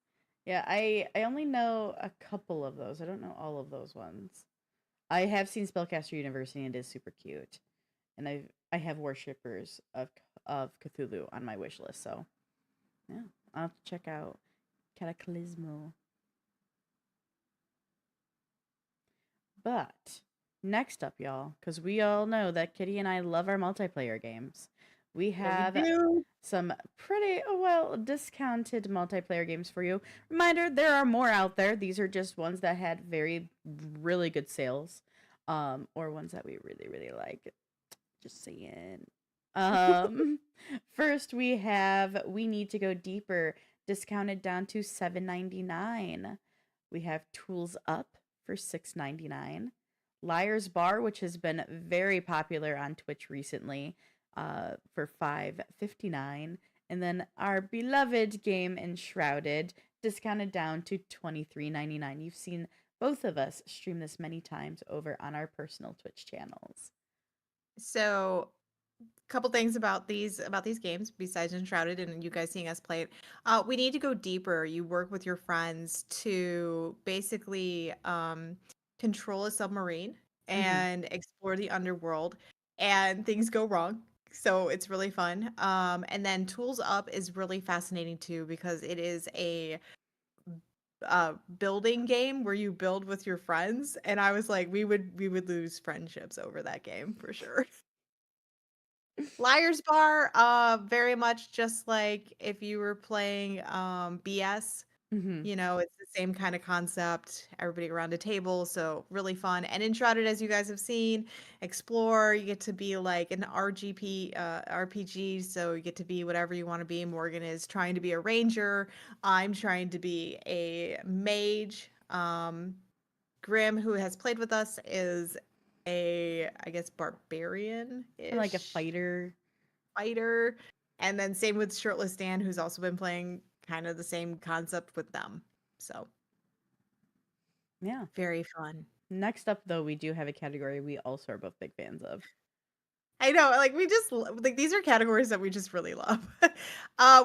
Yeah, I only know a couple of those. I don't know all of those ones. I have seen Spellcaster University and it is super cute. And I have worshippers of Cthulhu on my wish list, so yeah. I'll have to check out Cataclysmo. But next up, y'all, because we all know that Kitty and I love our multiplayer games. We Yeah, we have do. some pretty well discounted multiplayer games for you. Reminder, there are more out there. These are just ones that had really good sales. Or ones that we really like. Just saying. Um First we have We Need to Go Deeper, discounted down to $7.99. We have Tools Up for $6.99. Liar's Bar, which has been very popular on Twitch recently, for $5.59. And then our beloved game Enshrouded, discounted down to $23.99. You've seen both of us stream this many times over on our personal Twitch channels. So, couple things about these games besides Enshrouded and you guys seeing us play it. We need to go deeper. You work with your friends to basically control a submarine Mm-hmm. and explore the underworld, and things go wrong. So it's really fun. And then Tools Up is really fascinating too because it is a building game where you build with your friends, and I was like, we would lose friendships over that game for sure. Liar's Bar, very much just like if you were playing BS, Mm-hmm. it's the same kind of concept, everybody around a table, so really fun. And Enshrouded, as you guys have seen, explore, you get to be like an RPG, so you get to be whatever you want to be. Morgan is trying to be a ranger. I'm trying to be a mage. Grim, who has played with us, is I guess, Like a barbarian-ish fighter. fighter. And then same with Shirtless Dan, who's also been playing kind of the same concept with them. So Yeah. very fun. Next up, though, we do have a category we also are both big fans of. I know, like we just like these are categories that we just really love.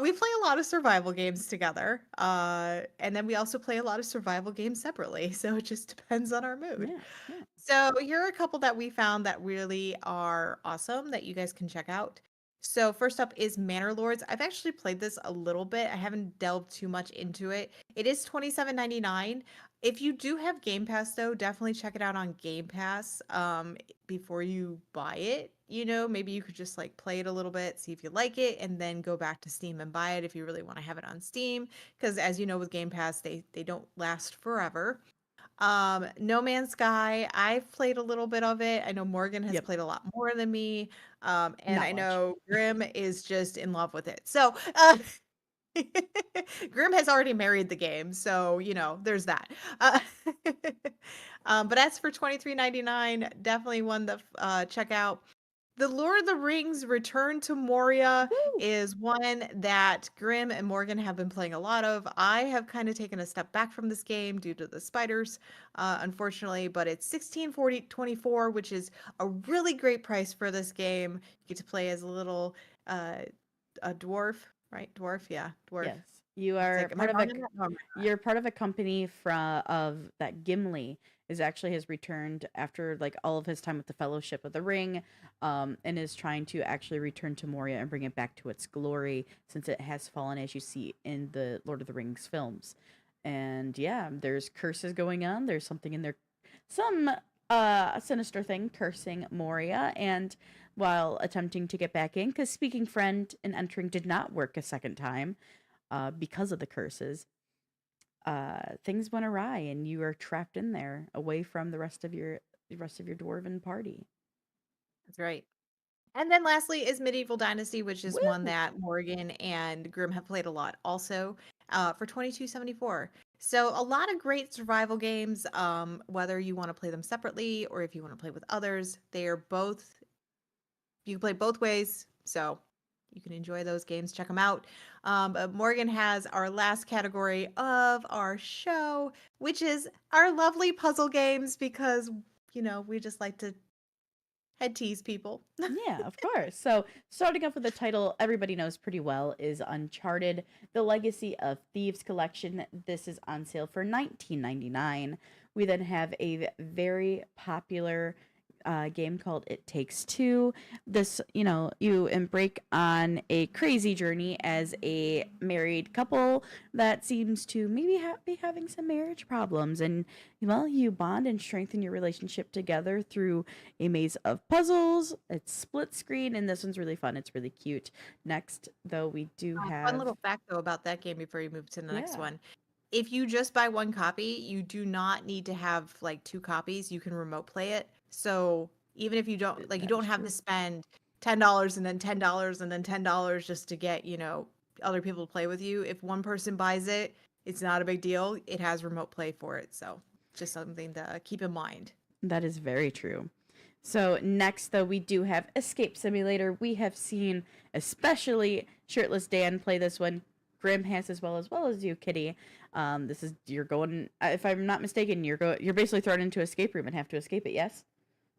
We play a lot of survival games together, and then we also play a lot of survival games separately. So it just depends on our mood. Yeah, yeah. So here are a couple that we found that really are awesome that you guys can check out. So first up is Manor Lords. I've actually played this a little bit. I haven't delved too much into it. It is $27.99. If you do have Game Pass though, definitely check it out on Game Pass before you buy it. Maybe you could just like play it a little bit, see if you like it, and then go back to Steam and buy it if you really want to have it on Steam. Because as you know, with Game Pass, they don't last forever. No Man's Sky, I've played a little bit of it. I know Morgan has Yep. played a lot more than me. And Not I much. know Grim is just in love with it. So, Grim has already married the game, so there's that. Uh, but as for 23.99, definitely one to check out. The Lord of the Rings Return to Moria Woo! is one that Grim and Morgan have been playing a lot of. I have kind of taken a step back from this game due to the spiders, unfortunately, but it's 16.24, which is a really great price for this game. You get to play as a little a dwarf, right? Dwarf, yeah, dwarf. Yes. You It's are like, am I part of wrong on that? No, I'm you're part of a company from of that Gimli is actually has returned after like all of his time with the Fellowship of the Ring, and is trying to actually return to Moria and bring it back to its glory since it has fallen, as you see in the Lord of the Rings films. And yeah, there's curses going on. There's something in there, some sinister thing cursing Moria, and while attempting to get back in, because speaking friend and entering did not work a second time because of the curses, things went awry, and you are trapped in there, away from the rest of your dwarven party. That's right. And then lastly is Medieval Dynasty, which is one Woo! that Morgan and Grim have played a lot also, for 2274. So a lot of great survival games, whether you want to play them separately or if you want to play with others. They are both, you can play both ways. So you can enjoy those games. Check them out. But Morgan has our last category of our show, which is our lovely puzzle games because, we just like to head tease people. Yeah, of course. So, starting off with the title everybody knows pretty well is Uncharted: The Legacy of Thieves Collection. This is on sale for 19.99. We then have a very popular game called It Takes Two. This, you embark on a crazy journey as a married couple that seems to maybe be having some marriage problems, and well, you bond and strengthen your relationship together through a maze of puzzles. It's split screen, and this one's really fun. It's really cute. Next, though, we do Fun have, little fact though about that game before you move to the next yeah, one. If you just buy one copy, you do not need to have like two copies. You can remote play it. So even if you don't like, you that don't is have to true. spend $10 and then $10 and then $10 just to get, other people to play with you. If one person buys it, it's not a big deal. It has remote play for it. So just something to keep in mind. That is very true. So next, though, we do have Escape Simulator. We have seen, especially Shirtless Dan play this one. Grim has as well as you, Kitty. This is you're going. If I'm not mistaken, you're basically thrown into an escape room and have to escape it. Yes.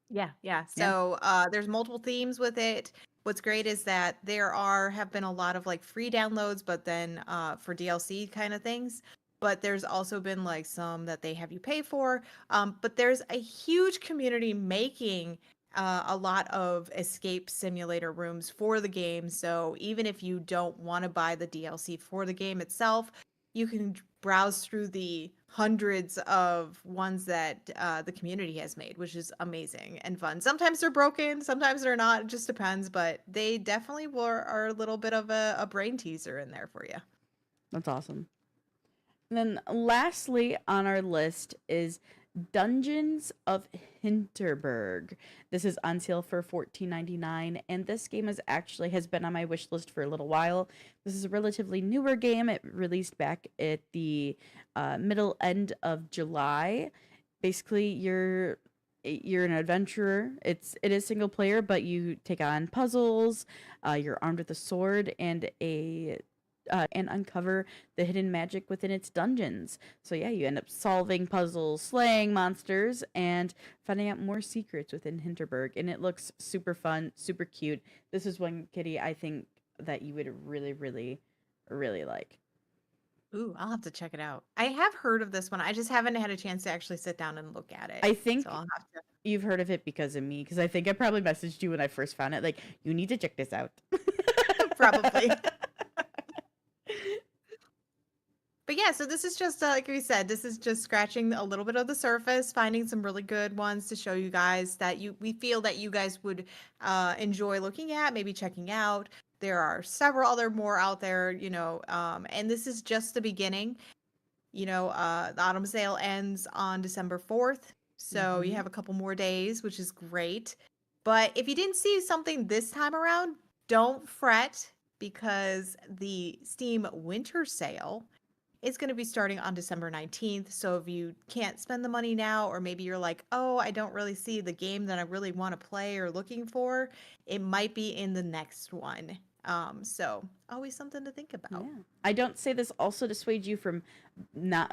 Yeah, yeah. Yeah. So there's multiple themes with it. What's great is that have been a lot of like free downloads, but then for DLC kind of things. But there's also been like some that they have you pay for. But there's a huge community making a lot of escape simulator rooms for the game. So even if you don't want to buy the DLC for the game itself, you can browse through the hundreds of ones that the community has made, which is amazing and fun. Sometimes they're broken, sometimes they're not. It just depends, but they definitely are a little bit of a brain teaser in there for you. That's awesome. And then lastly on our list is Dungeons of Hinterberg. This is on sale for 14.99, and this game has been on my wish list for a little while. This is a relatively newer game. It released back at the middle end of July. Basically, you're an adventurer. It is single player, but you take on puzzles. You're armed with a sword and uncover the hidden magic within its dungeons. So yeah, you end up solving puzzles, slaying monsters, and finding out more secrets within Hinterberg. And it looks super fun, super cute. This is one, Kitty, I think that you would really, really, really like. Ooh, I'll have to check it out. I have heard of this one. I just haven't had a chance to actually sit down and look at it. I So think I'll have to you've heard of it because of me, because I think I probably messaged you when I first found it. Like, you need to check this out. probably. But yeah, so this is just like we said, this is just scratching a little bit of the surface, finding some really good ones to show you guys that we feel that you guys would enjoy looking at, maybe checking out. There are several other more out there, and this is just the beginning. The autumn sale ends on December 4th, so you Hmm. have a couple more days, which is great. But if you didn't see something this time around, don't fret because the Steam winter sale is going to be starting on December 19th. So if you can't spend the money now, or maybe you're like, oh, I don't really see the game that I really want to play or looking for, it might be in the next one. So always something to think about. Yeah. I don't say this also dissuade you from not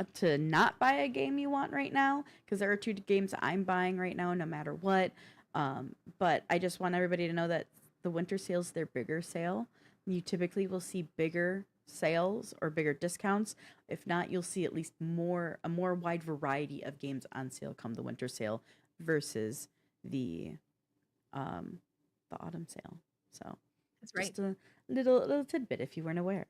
buy a game you want right now, because there are two games I'm buying right now no matter what. But I just want everybody to know that the winter sale's their bigger sale. You typically will see bigger sales or bigger discounts. If not, you'll see at least a more wide variety of games on sale come the winter sale versus the um the autumn sale. So That's right. just a little tidbit if you weren't aware.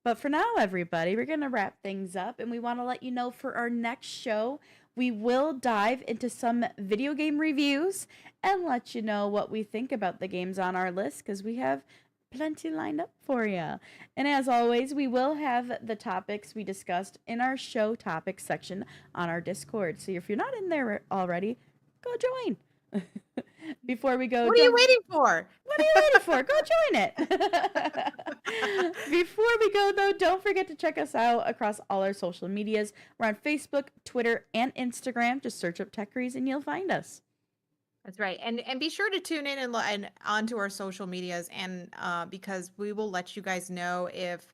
But for now, everybody, we're going to wrap things up, and we want to let you know for our next show, we will dive into some video game reviews and let you know what we think about the games on our list because we have plenty lined up for you. And as always, we will have the topics we discussed in our show topics section on our Discord. So if you're not in there already, go join. Before we go, What are you don't waiting for? what are you waiting for? Go join it. Before we go, though, don't forget to check us out across all our social medias. We're on Facebook, Twitter, and Instagram. Just search up Techeries and you'll find us. That's right. And be sure to tune in and onto our social medias and because we will let you guys know if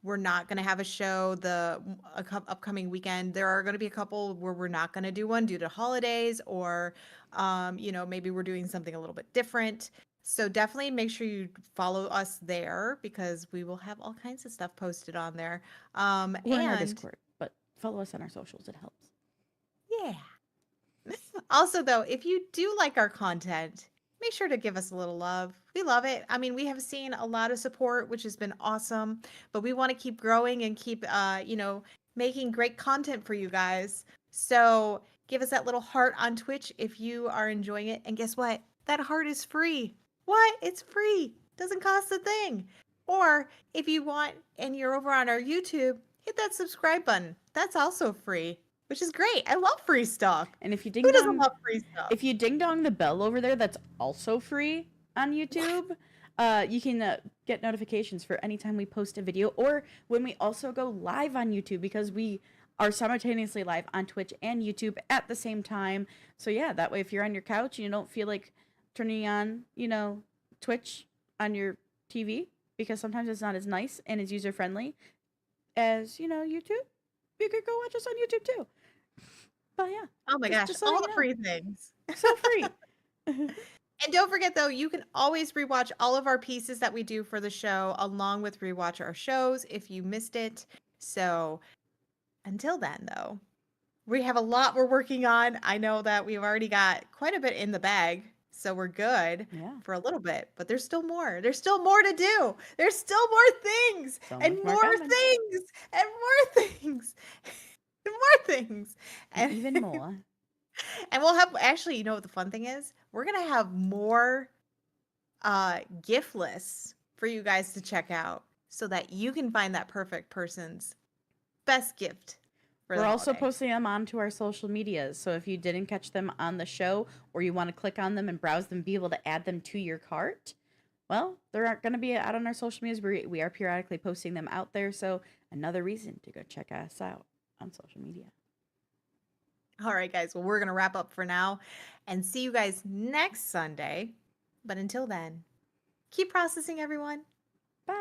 we're not going to have a show upcoming weekend. There are going to be a couple where we're not going to do one due to holidays or maybe we're doing something a little bit different. So definitely make sure you follow us there because we will have all kinds of stuff posted on there. We're in our And Discord, but follow us on our socials. It helps. yeah. Also, though, if you do like our content, make sure to give us a little love. We love it. I mean, we have seen a lot of support, which has been awesome, but we want to keep growing and keep, making great content for you guys. So give us that little heart on Twitch if you are enjoying it. And guess what? That heart is free. What? It's free. Doesn't cost a thing. Or if you want and you're over on our YouTube, hit that subscribe button. That's also free, which is great. I love free stuff. And if you Who doesn't love free stuff? if you ding dong the bell over there, that's also free on YouTube. You can get notifications for anytime we post a video or when we also go live on YouTube because we are simultaneously live on Twitch and YouTube at the same time. So yeah, that way if you're on your couch and you don't feel like turning on, Twitch on your TV because sometimes it's not as nice and as user friendly as, YouTube, you could go watch us on YouTube too. But yeah. Oh my gosh, just all letting the you know. free things. So free. And don't forget, though, you can always rewatch all of our pieces that we do for the show, along with rewatch our shows if you missed it. So until then, though, we have a lot we're working on. I know that we've already got quite a bit in the bag, so we're good Yeah. for a little bit, but there's still more. There's still more to do. There's still more things So and much more more coming. things and more things and more things. And even more. And we'll have actually, you know what the fun thing is? We're gonna have more gift lists for you guys to check out so that you can find that perfect person's best gift for the We're also holiday. posting them onto our social medias. So if you didn't catch them on the show or you want to click on them and browse them, be able to add them to your cart, well, they're going to be out on our social medias. We are periodically posting them out there. So another reason to go check us out on social media. All right, guys. Well, we're gonna wrap up for now and see you guys next Sunday. But until then, keep processing, everyone. Bye.